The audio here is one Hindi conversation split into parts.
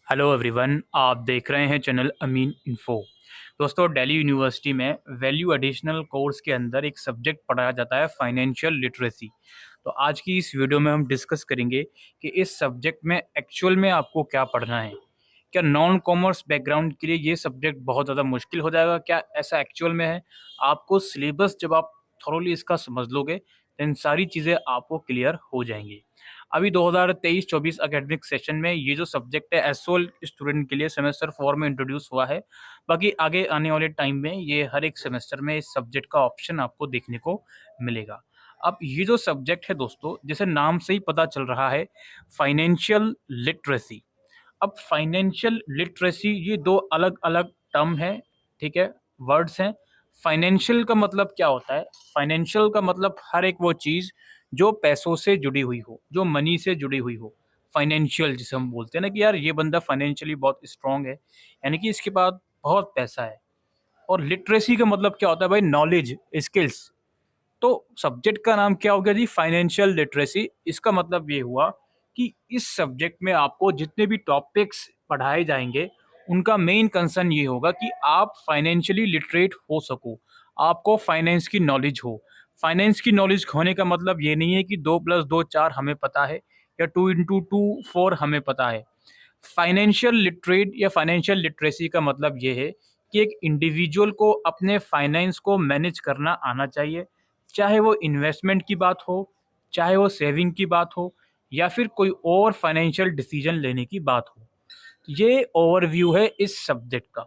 हेलो एवरीवन, आप देख रहे हैं चैनल अमीन इन्फो। दोस्तों, दिल्ली यूनिवर्सिटी में वैल्यू एडिशनल कोर्स के अंदर एक सब्जेक्ट पढ़ाया जाता है फाइनेंशियल लिटरेसी। तो आज की इस वीडियो में हम डिस्कस करेंगे कि इस सब्जेक्ट में एक्चुअल में आपको क्या पढ़ना है। क्या नॉन कॉमर्स बैकग्राउंड के लिए ये सब्जेक्ट बहुत ज़्यादा मुश्किल हो जाएगा? क्या ऐसा एक्चुअल में है? आपको सिलेबस जब आप थॉरोली इसका समझ लोगे तो इन सारी चीज़ें आपको क्लियर हो जाएंगी। अभी 2023-24 एकेडमिक सेशन में ये जो सब्जेक्ट है एसओएल स्टूडेंट के लिए सेमेस्टर 4 में इंट्रोड्यूस हुआ है। बाकी आगे आने वाले टाइम में ये हर एक सेमेस्टर में इस सब्जेक्ट का ऑप्शन आपको देखने को मिलेगा। अब ये जो सब्जेक्ट है दोस्तों, जैसे नाम से ही पता चल रहा है, फाइनेंशियल लिटरेसी। अब फाइनेंशियल लिटरेसी ये दो अलग अलग टर्म है, ठीक है, वर्ड्स हैं। फाइनेंशियल का मतलब क्या होता है? फाइनेंशियल का मतलब हर एक वो चीज़ जो पैसों से जुड़ी हुई हो, जो मनी से जुड़ी हुई हो। फाइनेंशियल जिसे हम बोलते हैं ना कि यार ये बंदा फाइनेंशियली बहुत स्ट्रांग है, यानी कि इसके पास बहुत पैसा है। और लिटरेसी का मतलब क्या होता है भाई? Knowledge, skills. तो सब्जेक्ट का नाम क्या हो गया जी? Financial literacy. इसका मतलब ये हुआ कि इस सब्जेक्ट में आपको जितने भी टॉपिक्स पढ़ाए जाएंगे उनका मेन कंसर्न ये होगा कि आप फाइनेंशियली लिटरेट हो सको, आपको फाइनेंस की नॉलेज हो। फाइनेंस की नॉलेज होने का मतलब ये नहीं है कि 2+2 4 हमें पता है या 2 × 2 4 हमें पता है। फाइनेंशियल लिटरेट या फाइनेंशियल लिटरेसी का मतलब ये है कि एक इंडिविजुअल को अपने फाइनेंस को मैनेज करना आना चाहिए, चाहे वो इन्वेस्टमेंट की बात हो, चाहे वो सेविंग की बात हो, या फिर कोई और फाइनेंशियल डिसीजन लेने की बात हो। ये ओवरव्यू है इस सब्जेक्ट का।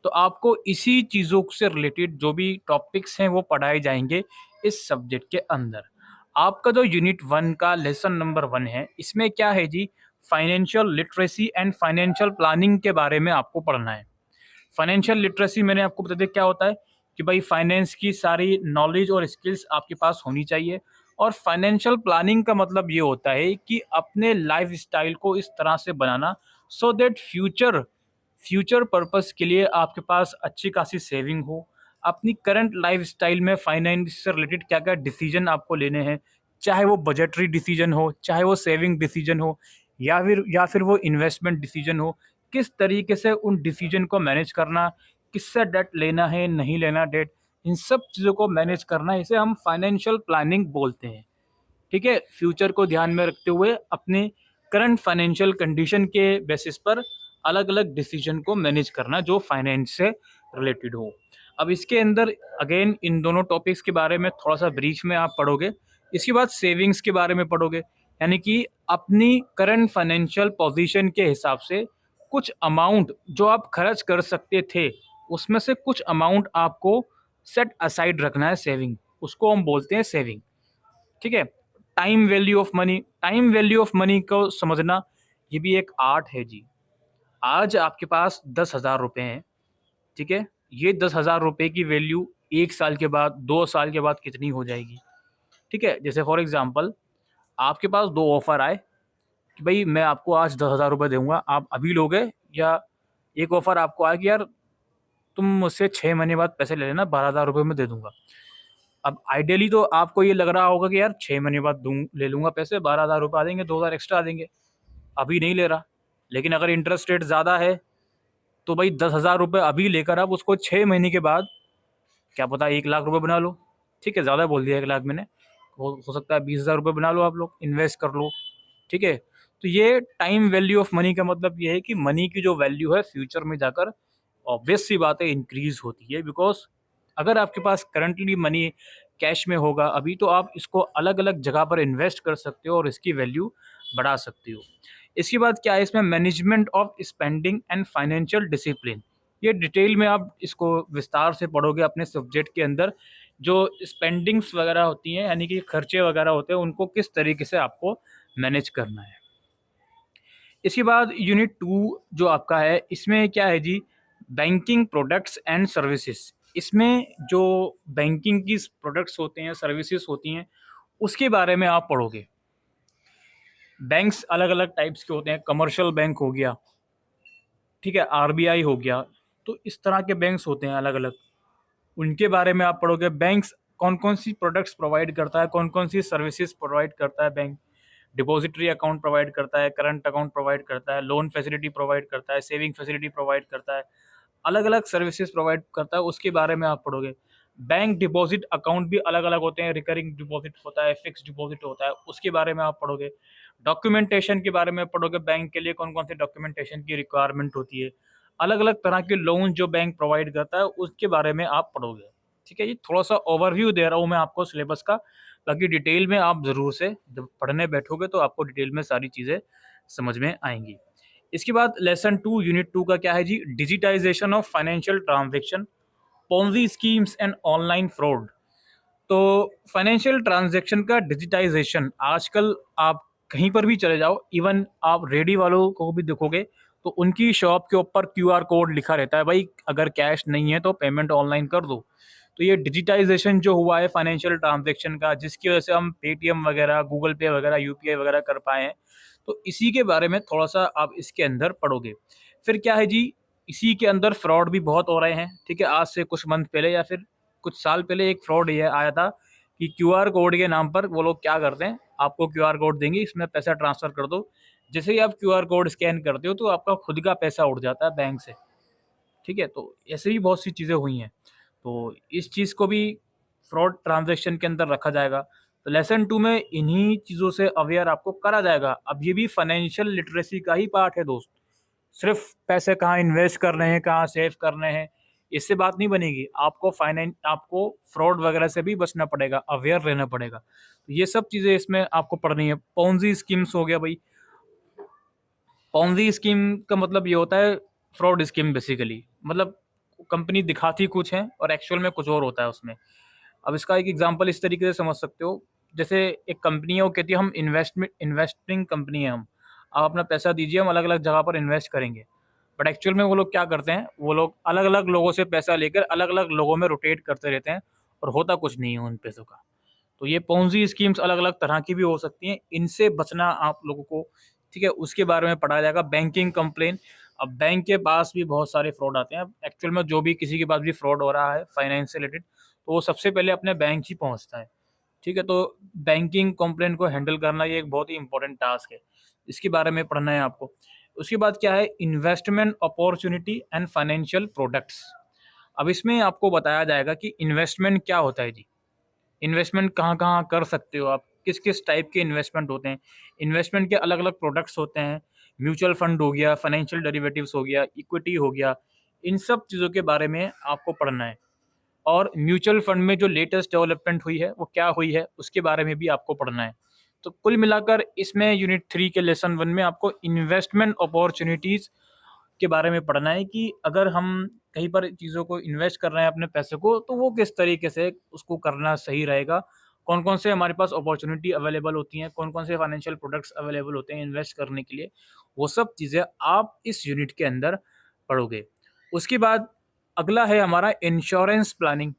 तो आपको इसी चीज़ों से रिलेटेड जो भी टॉपिक्स हैं वो पढ़ाए जाएंगे इस सब्जेक्ट के अंदर। आपका जो यूनिट 1 का लेसन नंबर 1 है, इसमें क्या है जी? Financial literacy and financial planning के बारे में आपको पढ़ना है। फाइनेंशियल लिटरेसी मैंने आपको बता दिया क्या होता है कि भाई फाइनेंस की सारी नॉलेज और स्किल्स आपके पास होनी चाहिए। और फाइनेंशियल प्लानिंग का मतलब ये होता है कि अपने लाइफ स्टाइल को इस तरह से बनाना so that future future purpose के लिए आपके पास अच्छी खासी सेविंग हो। अपनी करंट लाइफ स्टाइल में फाइनेंस से रिलेटेड क्या क्या डिसीजन आपको लेने हैं, चाहे वो बजटरी डिसीजन हो, चाहे वो सेविंग डिसीजन हो, या फिर वो इन्वेस्टमेंट डिसीजन हो। किस तरीके से उन डिसीजन को मैनेज करना, किससे डेट लेना है, नहीं लेना डेट, इन सब चीज़ों को मैनेज करना, इसे हम फाइनेंशियल प्लानिंग बोलते हैं। ठीक है, फ्यूचर को ध्यान में रखते हुए अपने करंट फाइनेंशियल कंडीशन के बेसिस पर अलग अलग डिसीजन को मैनेज करना जो फाइनेंस से रिलेटेड हो। अब इसके अंदर अगेन इन दोनों टॉपिक्स के बारे में थोड़ा सा ब्रीफ में आप पढ़ोगे। इसके बाद सेविंग्स के बारे में पढ़ोगे, यानी कि अपनी करंट फाइनेंशियल पोजीशन के हिसाब से कुछ अमाउंट जो आप खर्च कर सकते थे, उसमें से कुछ अमाउंट आपको सेट असाइड रखना है, सेविंग, उसको हम बोलते हैं सेविंग। ठीक है। Time value of money, time value of money को समझना ये भी एक आर्ट है जी। आज आपके पास 10,000 रुपए हैं, ठीक है। ये 10,000 रुपए की वैल्यू 1 साल के बाद, 2 साल के बाद कितनी हो जाएगी? ठीक है, जैसे फॉर एग्जाम्पल आपके पास दो ऑफर आए कि भाई मैं आपको आज 10,000 रुपये दूंगा, आप अभी लोगे, या एक ऑफर आपको आया कि यार तुम मुझसे 6 महीने बाद पैसे ले लेना, 12,000 रुपये में दे दूंगा। अब आइडियली तो आपको ये लग रहा होगा कि यार 6 महीने बाद दूँ, ले लूंगा पैसे, 12,000 रुपये आ देंगे, 2,000 एक्स्ट्रा आ देंगे। अभी नहीं ले रहा, लेकिन अगर इंटरेस्ट रेट ज़्यादा है तो भाई 10,000 रुपये अभी लेकर आप उसको 6 महीने के बाद क्या पता 1 लाख रुपये बना लो। ठीक है, ज़्यादा बोल दिया 1 लाख मैंने, हो सकता है 20,000 रुपये बना लो, आप लोग इन्वेस्ट कर लो। ठीक है। तो ये टाइम वैल्यू ऑफ मनी का मतलब ये है कि मनी की जो वैल्यू है फ्यूचर में जाकर ऑब्वियस सी बात है इंक्रीज होती है। बिकॉज अगर आपके पास करंटली मनी कैश में होगा अभी, तो आप इसको अलग अलग जगह पर इन्वेस्ट कर सकते हो और इसकी वैल्यू बढ़ा सकते हो। इसके बाद क्या है, इसमें management of spending and financial discipline. ये डिटेल में आप इसको विस्तार से पढ़ोगे अपने सब्जेक्ट के अंदर। जो स्पेंडिंग्स वगैरह होती हैं, यानी कि खर्चे वगैरह होते हैं, उनको किस तरीके से आपको मैनेज करना है। इसके बाद यूनिट 2 जो आपका है, इसमें क्या है जी? Banking products and services. इसमें जो बैंकिंग की प्रोडक्ट्स होते हैं, सर्विसेज होती हैं, उसके बारे में आप पढ़ोगे। बैंक्स अलग अलग टाइप्स के होते हैं, कमर्शियल बैंक हो गया, ठीक है, आरबीआई हो गया। तो इस तरह के बैंक्स होते हैं अलग अलग, उनके बारे में आप पढ़ोगे। बैंक्स कौन कौन सी प्रोडक्ट्स प्रोवाइड करता है, कौन कौन सी सर्विसेज प्रोवाइड करता है बैंक। डिपॉजिटरी अकाउंट प्रोवाइड करता है, करंट अकाउंट प्रोवाइड करता है, लोन फैसिलिटी प्रोवाइड करता है, सेविंग फैसिलिटी प्रोवाइड करता है, अलग अलग सर्विसेज प्रोवाइड करता है, उसके बारे में आप पढ़ोगे। बैंक डिपॉजिट अकाउंट भी अलग अलग होते हैं, रिकरिंग डिपॉजिट होता है, फिक्स डिपॉजिट होता है, उसके बारे में आप पढ़ोगे। डॉक्यूमेंटेशन के बारे में पढ़ोगे, बैंक के लिए कौन कौन से डॉक्यूमेंटेशन की रिक्वायरमेंट होती है, अलग अलग तरह के लोन जो बैंक प्रोवाइड करता है उसके बारे में आप पढ़ोगे। ठीक है, ये थोड़ा सा ओवरव्यू दे रहा हूँ मैं आपको सिलेबस का, बाकी डिटेल में आप ज़रूर से जब पढ़ने बैठोगे तो आपको डिटेल में सारी चीज़ें समझ में आएंगी। इसके बाद लेसन 2 यूनिट 2 का क्या है जी, digitization of financial transaction, Ponzi schemes and online fraud. तो फाइनेंशियल ट्रांजैक्शन का डिजिटाइजेशन आजकल आप कहीं पर भी चले जाओ, इवन आप रेडी वालों को भी देखोगे तो उनकी शॉप के ऊपर क्यूआर कोड लिखा रहता है, भाई अगर कैश नहीं है तो पेमेंट ऑनलाइन कर दो। तो ये डिजिटाइजेशन जो हुआ है फाइनेंशियल ट्रांजैक्शन का, जिसकी वजह से हम पेटीएम वगैरह, गूगल पे वगैरह, यूपीआई वगैरह कर पाए हैं, तो इसी के बारे में थोड़ा सा आप इसके अंदर पढ़ोगे। फिर क्या है जी, इसी के अंदर फ्रॉड भी बहुत हो रहे हैं। ठीक है, आज से कुछ मंथ पहले या फिर कुछ साल पहले एक फ्रॉड ये आया था कि क्यूआर कोड के नाम पर वो लोग क्या करते हैं, आपको क्यूआर कोड देंगे, इसमें पैसा ट्रांसफ़र कर दो। जैसे ही आप क्यूआर कोड स्कैन करते हो तो आपका खुद का पैसा उठ जाता है बैंक से। ठीक है, तो ऐसे ही बहुत सी चीज़ें हुई हैं। तो इस चीज़ को भी फ्रॉड ट्रांजैक्शन के अंदर रखा जाएगा। तो लेसन 2 में इन्हीं चीज़ों से अवेयर आपको करा जाएगा। अब ये भी फाइनेंशियल लिटरेसी का ही पार्ट है दोस्त। सिर्फ पैसे कहाँ इन्वेस्ट करने हैं, कहाँ सेव करने हैं, इससे बात नहीं बनेगी। आपको फ्रॉड वगैरह से भी बचना पड़ेगा, अवेयर रहना पड़ेगा। तो ये सब चीज़ें इसमें आपको पढ़नी है। पोंजी स्कीम्स हो गया भाई। पोंजी स्कीम का मतलब ये होता है फ्रॉड स्कीम बेसिकली, मतलब कंपनी दिखाती कुछ है और एक्चुअल में कुछ और होता है उसमें। अब इसका एक एग्जांपल इस तरीके से समझ सकते हो, जैसे एक कंपनी है, वो कहती है हम इन्वेस्टिंग कंपनी है, हम आप अपना पैसा दीजिए, हम अलग अलग जगह पर इन्वेस्ट करेंगे। बट एक्चुअल में वो लोग क्या करते हैं, वो लोग अलग अलग लोगों से पैसा लेकर अलग अलग लोगों में रोटेट करते रहते हैं और होता कुछ नहीं है उन पैसों का। तो ये पोंजी स्कीम्स अलग अलग तरह की भी हो सकती हैं, इनसे बचना आप लोगों को, ठीक है, उसके बारे में पढ़ाया जाएगा। बैंकिंग कंप्लेन, अब बैंक के पास भी बहुत सारे फ्रॉड आते हैं। अब एक्चुअल में जो भी किसी के पास भी फ्रॉड हो रहा है फाइनेंस से रिलेटेड, तो वो सबसे पहले अपने बैंक ही पहुंचता है। ठीक है, तो बैंकिंग कंप्लेंट को हैंडल करना ये एक बहुत ही इंपॉर्टेंट टास्क है, इसके बारे में पढ़ना है आपको। उसके बाद क्या है, investment opportunity and financial products. अब इसमें आपको बताया जाएगा कि इन्वेस्टमेंट क्या होता है जी, इन्वेस्टमेंट कहाँ कहाँ कर सकते हो आप, किस किस टाइप के इन्वेस्टमेंट होते हैं, इन्वेस्टमेंट के अलग अलग प्रोडक्ट्स होते हैं, म्यूचुअल फंड हो गया, फाइनेंशियल डेरिवेटिव्स हो गया, इक्विटी हो गया, इन सब चीज़ों के बारे में आपको पढ़ना है। और म्यूचुअल फंड में जो लेटेस्ट डेवलपमेंट हुई है वो क्या हुई है, उसके बारे में भी आपको पढ़ना है। तो कुल मिलाकर इसमें यूनिट 3 के लेसन 1 में आपको इन्वेस्टमेंट अपॉर्चुनिटीज़ के बारे में पढ़ना है कि अगर हम कहीं पर चीज़ों को इन्वेस्ट कर रहे हैं अपने पैसे को, तो वो किस तरीके से उसको करना सही रहेगा, कौन कौन से हमारे पास अपॉर्चुनिटी अवेलेबल होती हैं, कौन कौन से फाइनेंशियल प्रोडक्ट्स अवेलेबल होते हैं इन्वेस्ट करने के लिए, वो सब चीज़ें आप इस यूनिट के अंदर पढ़ोगे। उसके बाद अगला है हमारा इंश्योरेंस प्लानिंग।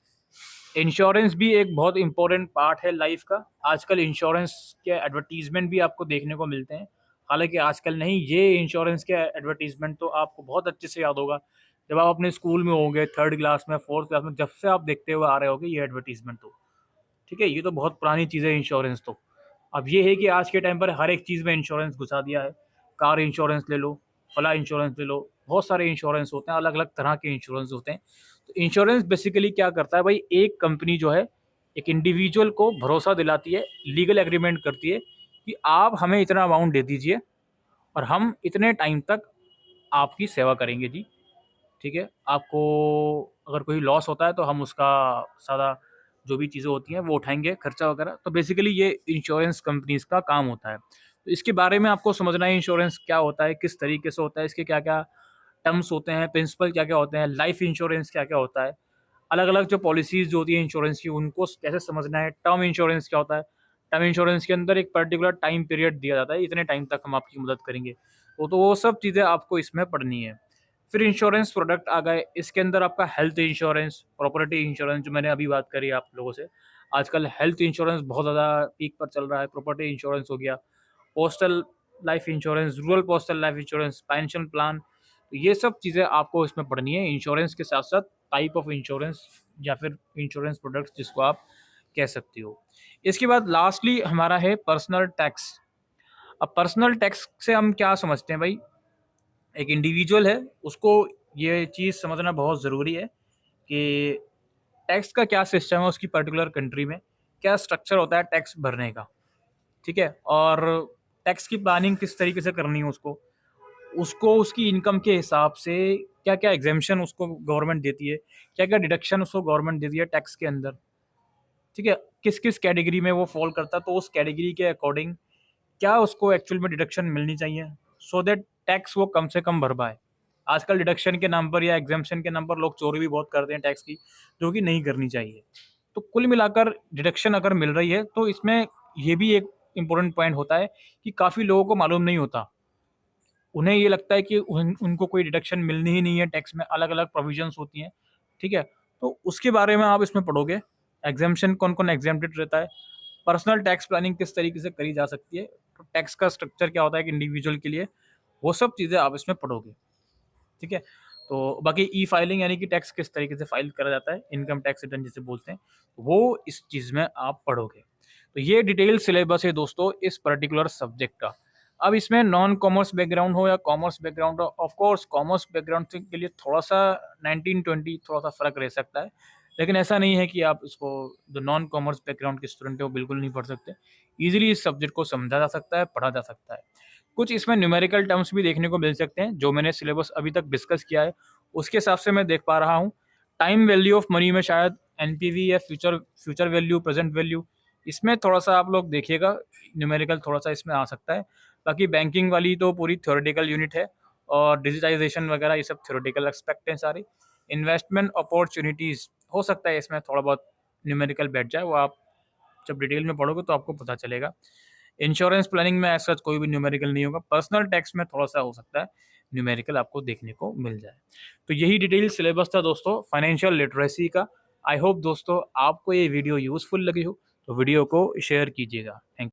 इंश्योरेंस भी एक बहुत इंपॉर्टेंट पार्ट है लाइफ का। आजकल इंश्योरेंस के एडवर्टीजमेंट भी आपको देखने को मिलते हैं, हालांकि आजकल नहीं, ये इंश्योरेंस के एडवर्टीजमेंट तो आपको बहुत अच्छे से याद होगा, जब आप अपने स्कूल में होंगे, थर्ड क्लास में, फोर्थ क्लास में, जब से आप देखते हुए आ रहे होगे ये एडवर्टीजमेंट। तो ठीक है, ये तो बहुत पुरानी चीज़ है इंश्योरेंस तो। अब ये है कि आज के टाइम पर हर एक चीज़ में इंश्योरेंस घुसा दिया है। कार इंश्योरेंस ले लो, फला इंश्योरेंस ले लो, बहुत सारे इंश्योरेंस होते हैं, अलग अलग तरह के इंश्योरेंस होते हैं। तो इंश्योरेंस बेसिकली क्या करता है भाई, एक कंपनी जो है एक इंडिविजुअल को भरोसा दिलाती है, लीगल एग्रीमेंट करती है कि आप हमें इतना अमाउंट दे दीजिए और हम इतने टाइम तक आपकी सेवा करेंगे जी। ठीक है, आपको अगर कोई लॉस होता है तो हम उसका सारा जो भी चीज़ें होती हैं वो उठाएंगे, खर्चा वगैरह। तो बेसिकली ये इंश्योरेंस कंपनीज का काम होता है। तो इसके बारे में आपको समझना है इंश्योरेंस क्या होता है, किस तरीके से होता है, इसके क्या क्या टर्म्स होते हैं, प्रिंसिपल क्या क्या होते हैं, लाइफ इंश्योरेंस क्या क्या होता है, अलग अलग जो पॉलिसीज जो होती है इंश्योरेंस की उनको कैसे समझना है, टर्म इंश्योरेंस क्या होता है। टर्म इंश्योरेंस के अंदर एक पर्टिकुलर टाइम पीरियड दिया जाता है, इतने टाइम तक हम आपकी मदद करेंगे। तो वो सब चीज़ें आपको इसमें पढ़नी है। फिर इंश्योरेंस प्रोडक्ट आ गए, इसके अंदर आपका हेल्थ इंश्योरेंस, प्रॉपर्टी इंश्योरेंस, जो मैंने अभी बात करी आप लोगों से, आजकल हेल्थ इंश्योरेंस बहुत ज़्यादा पीक पर चल रहा है, प्रॉपर्टी इंश्योरेंस हो गया, postal life insurance, rural postal life insurance, pension plan. तो ये सब चीज़ें आपको इसमें पढ़नी है इंश्योरेंस के साथ साथ, टाइप ऑफ इंश्योरेंस या फिर इंश्योरेंस प्रोडक्ट्स जिसको आप कह सकते हो। इसके बाद लास्टली हमारा है पर्सनल टैक्स। अब पर्सनल टैक्स से हम क्या समझते हैं भाई, एक इंडिविजुअल है उसको ये चीज़ समझना बहुत ज़रूरी है कि टैक्स का क्या सिस्टम है उसकी पर्टिकुलर कंट्री में, क्या स्ट्रक्चर होता है टैक्स भरने का, ठीक है? और टैक्स की प्लानिंग किस तरीके से करनी है उसको, उसको उसकी इनकम के हिसाब से क्या-क्या एग्ज़ेम्पशन उसको गवर्नमेंट देती है, क्या-क्या डिडक्शन उसको गवर्नमेंट देती है टैक्स के अंदर, ठीक है? किस-किस कैटेगरी में वो फ़ॉल करता है, तो उस कैटेगरी के अकॉर्डिंग क्या उसको एक्चुअल में डिडक्शन मिलनी चाहिए, सो दैट टैक्स वो कम से कम भर पाए। आजकल डिडक्शन के नाम पर या एग्ज़ेम्पशन के नाम पर लोग चोरी भी बहुत करते हैं टैक्स की, जो कि नहीं करनी चाहिए। तो कुल मिलाकर डिडक्शन अगर मिल रही है, तो इसमें ये भी एक इम्पोर्टेंट पॉइंट होता है कि काफ़ी लोगों को मालूम नहीं होता। उन्हें ये लगता है कि उनको कोई डिडक्शन मिलनी ही नहीं है, टैक्स में अलग-अलग प्रोविज़न्स होती हैं, ठीक है? तो उसके बारे में आप इसमें पढ़ोगे, एग्ज़ेम्पशन कौन-कौन एग्ज़ेम्प्टेड रहता है, पर्सनल टैक्स प्लानिंग किस तरीके से करी जा सकती है, तो टैक्स का स्ट्रक्चर क्या होता है एक इंडिविजुअल के लिए, वो सब चीज़ें आप इसमें पढ़ोगे, ठीक है? तो बाकी ई-फाइलिंग यानी कि टैक्स किस तरीके से फाइल करा जाता है, इनकम टैक्स रिटर्न जिसे बोलते हैं, वो इस चीज़ में आप पढ़ोगे। तो ये डिटेल सिलेबस है दोस्तों इस पर्टिकुलर सब्जेक्ट का। अब इसमें नॉन कॉमर्स बैकग्राउंड हो या कॉमर्स बैकग्राउंड हो, ऑफ कोर्स कॉमर्स बैकग्राउंड के लिए थोड़ा-सा 19-20 थोड़ा-सा फ़र्क रह सकता है। लेकिन ऐसा नहीं है कि आप इसको जो नॉन कॉमर्स बैकग्राउंड के स्टूडेंट हैं वो बिल्कुल नहीं पढ़ सकते। ईज़िली इस सब्जेक्ट को समझा जा सकता है, पढ़ा जा सकता है। कुछ इसमें न्यूमेरिकल टर्म्स भी देखने को मिल सकते हैं, जो मैंने सिलेबस अभी तक डिस्कस किया है, उसके हिसाब से मैं देख पा रहा हूँ। टाइम वैल्यू ऑफ मनी में शायद एनपीवी या future future value, present value, इसमें थोड़ा-सा आप लोग देखिएगा, न्यूमेरिकल थोड़ा-सा इसमें आ सकता है। बाकी बैंकिंग वाली तो पूरी थ्योरेटिकल यूनिट है और डिजिटाइज़ेशन वगैरह ये सब थ्योरेटिकल एस्पेक्ट हैं सारे। इन्वेस्टमेंट अपॉर्च्युनिटीज़ हो सकता है इसमें थोड़ा बहुत न्यूमेरिकल बैठ जाए, वो आप जब डिटेल में पढ़ोगे तो आपको पता चलेगा। इंश्योरेंस प्लानिंग में ऐसा कोई भी न्यूमेरिकल नहीं होगा। पर्सनल टैक्स में थोड़ा-सा हो सकता है, न्यूमेरिकल आपको देखने को मिल जाए। तो यही डिटेल सिलेबस था दोस्तों फाइनेंशियल लिटरेसी का। आई होप दोस्तों आपको ये वीडियो यूज़फुल लगी हो, तो वीडियो को शेयर कीजिएगा। थैंक